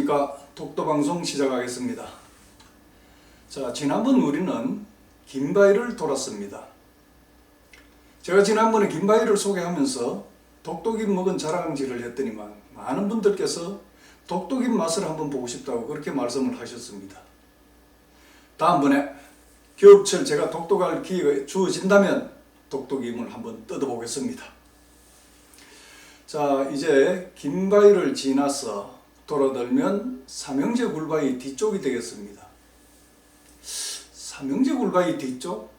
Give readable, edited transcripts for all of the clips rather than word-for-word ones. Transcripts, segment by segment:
안녕하십니까. 독도방송 시작하겠습니다. 자, 지난번 우리는 김바위를 돌았습니다. 제가 지난번에 김바위를 소개하면서 독도김 먹은 자랑질을 했더니만 많은 분들께서 독도김 맛을 한번 보고 싶다고 그렇게 말씀을 하셨습니다. 다음번에 겨울철 제가 독도 갈 기회가 주어진다면 독도김을 한번 뜯어보겠습니다. 자, 이제 김바위를 지나서 돌아들면 삼형제 굴바위 뒤쪽이 되겠습니다. 삼형제 굴바위 뒤쪽?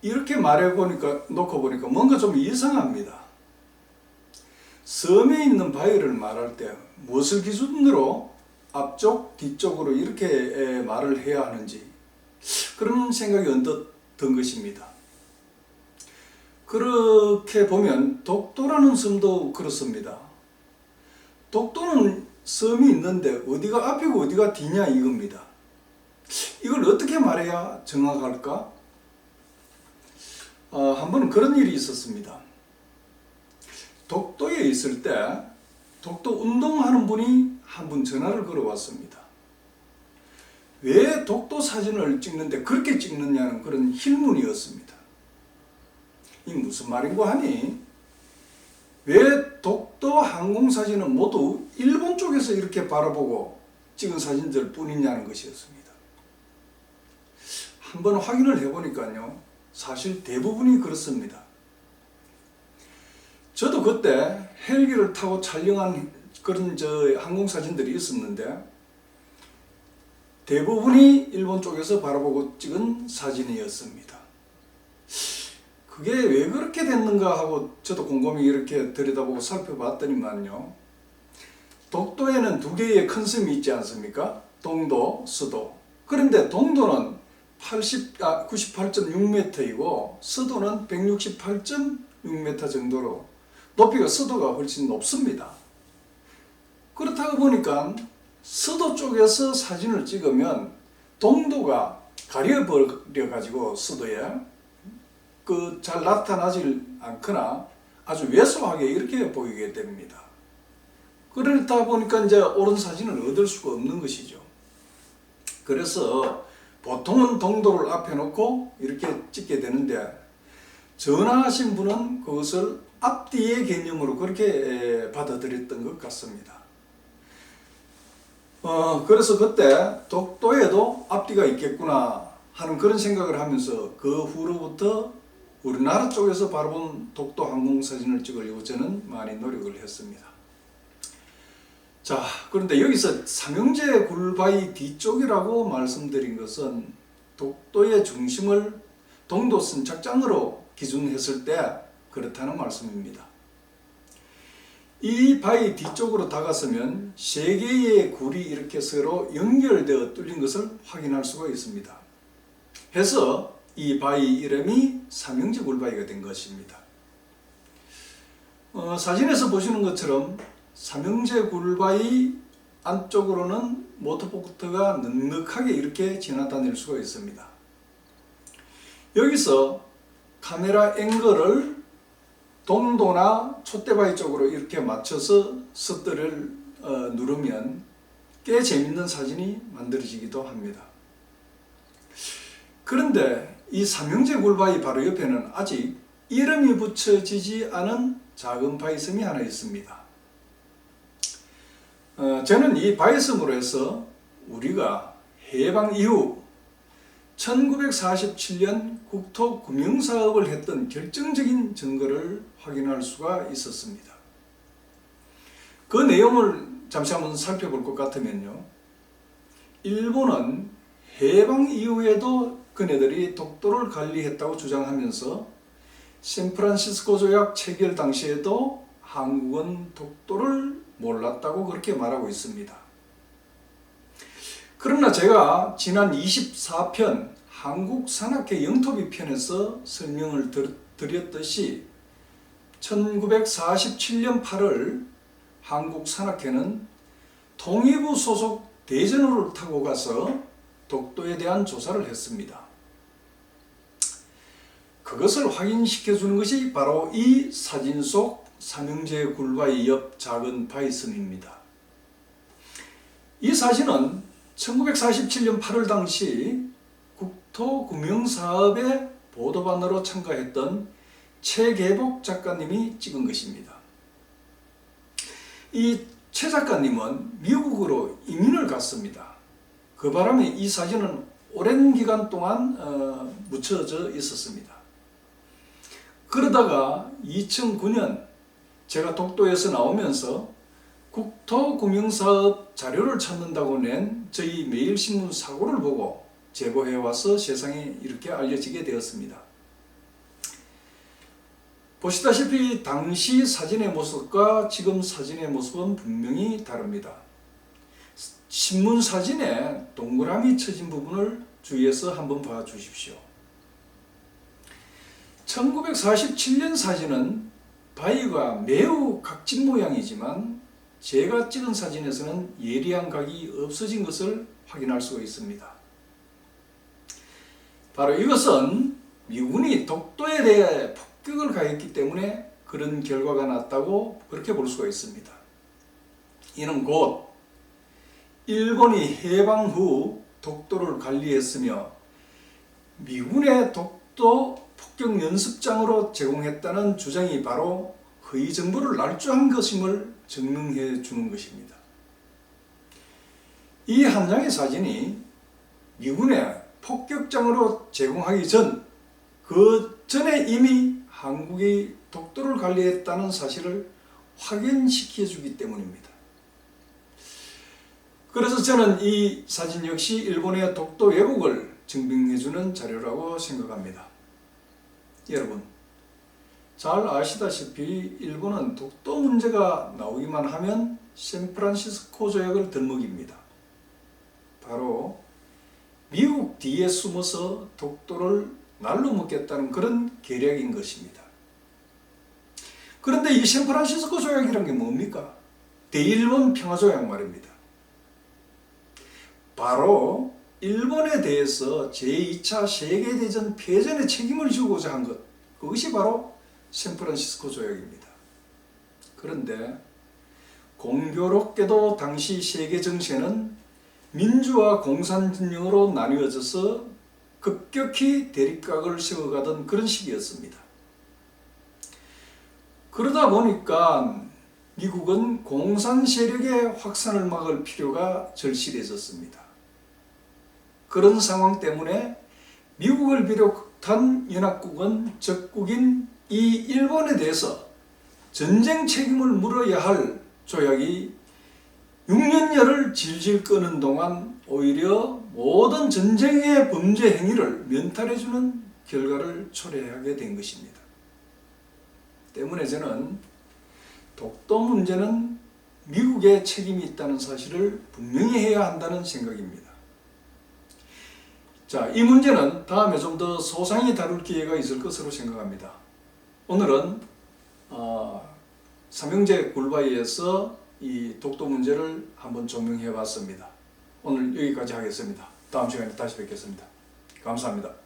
이렇게 놓고 보니까 뭔가 좀 이상합니다. 섬에 있는 바위를 말할 때 무엇을 기준으로 앞쪽, 뒤쪽으로 이렇게 말을 해야 하는지 그런 생각이 언뜻 든 것입니다. 그렇게 보면 독도라는 섬도 그렇습니다. 독도는 섬이 있는데 어디가 앞이고 어디가 뒤냐 이겁니다. 이걸 어떻게 말해야 정확할까? 한 번은 그런 일이 있었습니다. 독도에 있을 때 독도 운동하는 분이 한 분 전화를 걸어왔습니다. 왜 독도 사진을 찍는데 그렇게 찍느냐는 그런 힐문이었습니다. 이 무슨 말인고 하니 왜 독도 항공사진은 모두 일본 쪽에서 이렇게 바라보고 찍은 사진들 뿐이냐는 것이었습니다. 한번 확인을 해보니까요, 사실 대부분이 그렇습니다. 저도 그때 헬기를 타고 촬영한 그런 항공사진들이 있었는데 대부분이 일본 쪽에서 바라보고 찍은 사진이었습니다. 그게 왜 그렇게 됐는가 하고 저도 곰곰이 이렇게 들여다보고 살펴봤더니만요, 독도에는 두 개의 큰 섬이 있지 않습니까? 동도, 서도. 그런데 동도는 98.6m이고 서도는 168.6m 정도로 높이가 서도가 훨씬 높습니다. 그렇다고 보니까 서도 쪽에서 사진을 찍으면 동도가 가려버려 가지고 서도에 잘 나타나질 않거나 아주 왜소하게 이렇게 보이게 됩니다. 그러다 보니까 이제 옳은 사진을 얻을 수가 없는 것이죠. 그래서 보통은 동도를 앞에 놓고 이렇게 찍게 되는데 전화하신 분은 그것을 앞뒤의 개념으로 그렇게 받아들였던 것 같습니다. 그래서 그때 독도에도 앞뒤가 있겠구나 하는 그런 생각을 하면서 그 후로부터 우리나라 쪽에서 바라본 독도 항공사진을 찍으려고 저는 많이 노력을 했습니다. 자, 그런데 여기서 삼형제 굴바위 뒤쪽이라고 말씀드린 것은 독도의 중심을 동도선 착장으로 기준했을 때 그렇다는 말씀입니다. 이 바위 뒤쪽으로 다가서면 세 개의 굴이 이렇게 서로 연결되어 뚫린 것을 확인할 수가 있습니다. 해서 이 바위 이름이 삼형제 굴바위가 된 것입니다. 사진에서 보시는 것처럼 삼형제 굴바위 안쪽으로는 모터보트가 넉넉하게 이렇게 지나다닐 수가 있습니다. 여기서 카메라 앵글을 동도나 촛대바위 쪽으로 이렇게 맞춰서 셔터를 누르면 꽤 재밌는 사진이 만들어지기도 합니다. 그런데 이 삼형제 굴바위 바로 옆에는 아직 이름이 붙여지지 않은 작은 바위섬이 하나 있습니다. 저는 이 바위섬으로 해서 우리가 해방 이후 1947년 국토금융사업을 했던 결정적인 증거를 확인할 수가 있었습니다. 그 내용을 잠시 한번 살펴볼 것 같으면요, 일본은 해방 이후에도 그네들이 독도를 관리했다고 주장하면서 샌프란시스코 조약 체결 당시에도 한국은 독도를 몰랐다고 그렇게 말하고 있습니다. 그러나 제가 지난 24편 한국 산악회 영토비 편에서 설명을 드렸듯이 1947년 8월 한국 산악회는 통일부 소속 대전호를 타고 가서 독도에 대한 조사를 했습니다. 그것을 확인시켜 주는 것이 바로 이 사진 속 삼형제 굴바위 옆 작은 바위섬입니다. 이 사진은 1947년 8월 당시 국토금융사업의 보도반으로 참가했던 최계복 작가님이 찍은 것입니다. 이 최 작가님은 미국으로 이민을 갔습니다. 그 바람에 이 사진은 오랜 기간 동안 묻혀져 있었습니다. 그러다가 2009년 제가 독도에서 나오면서 국토금융사업 자료를 찾는다고 낸 저희 매일신문 사고를 보고 제보해 와서 세상에 이렇게 알려지게 되었습니다. 보시다시피 당시 사진의 모습과 지금 사진의 모습은 분명히 다릅니다. 신문 사진에 동그라미 쳐진 부분을 주의해서 한번 봐 주십시오. 1947년 사진은 바위가 매우 각진 모양이지만 제가 찍은 사진에서는 예리한 각이 없어진 것을 확인할 수가 있습니다. 바로 이것은 미군이 독도에 대해 폭격을 가했기 때문에 그런 결과가 났다고 그렇게 볼 수가 있습니다. 이는 곧 일본이 해방 후 독도를 관리했으며 미군의 독도 폭격 연습장으로 제공했다는 주장이 바로 허위 정보를 날조한 것임을 증명해 주는 것입니다. 이 한 장의 사진이 미군의 폭격장으로 제공하기 전, 그 전에 이미 한국이 독도를 관리했다는 사실을 확인시켜 주기 때문입니다. 그래서 저는 이 사진 역시 일본의 독도 왜곡을 증명해 주는 자료라고 생각합니다. 여러분, 잘 아시다시피 일본은 독도 문제가 나오기만 하면 샌프란시스코 조약을 들먹입니다. 바로 미국 뒤에 숨어서 독도를 날로 먹겠다는 그런 계략인 것입니다. 그런데 이 샌프란시스코 조약이란 게 뭡니까? 대일본 평화조약 말입니다. 바로 일본에 대해서 제2차 세계대전 패전의 책임을 지고자 한 것, 그것이 바로 샌프란시스코 조약입니다. 그런데 공교롭게도 당시 세계 정세는 민주와 공산 진영으로 나뉘어져서 급격히 대립각을 세워가던 그런 시기였습니다. 그러다 보니까 미국은 공산 세력의 확산을 막을 필요가 절실해졌습니다. 그런 상황 때문에 미국을 비롯한 연합국은 적국인 이 일본에 대해서 전쟁 책임을 물어야 할 조약이 6년여를 질질 끄는 동안 오히려 모든 전쟁의 범죄 행위를 면탈해주는 결과를 초래하게 된 것입니다. 때문에 저는 독도 문제는 미국의 책임이 있다는 사실을 분명히 해야 한다는 생각입니다. 자, 이 문제는 다음에 좀 더 소상히 다룰 기회가 있을 것으로 생각합니다. 오늘은 삼형제 굴바위에서 이 독도 문제를 한번 조명해 봤습니다. 오늘 여기까지 하겠습니다. 다음 시간에 다시 뵙겠습니다. 감사합니다.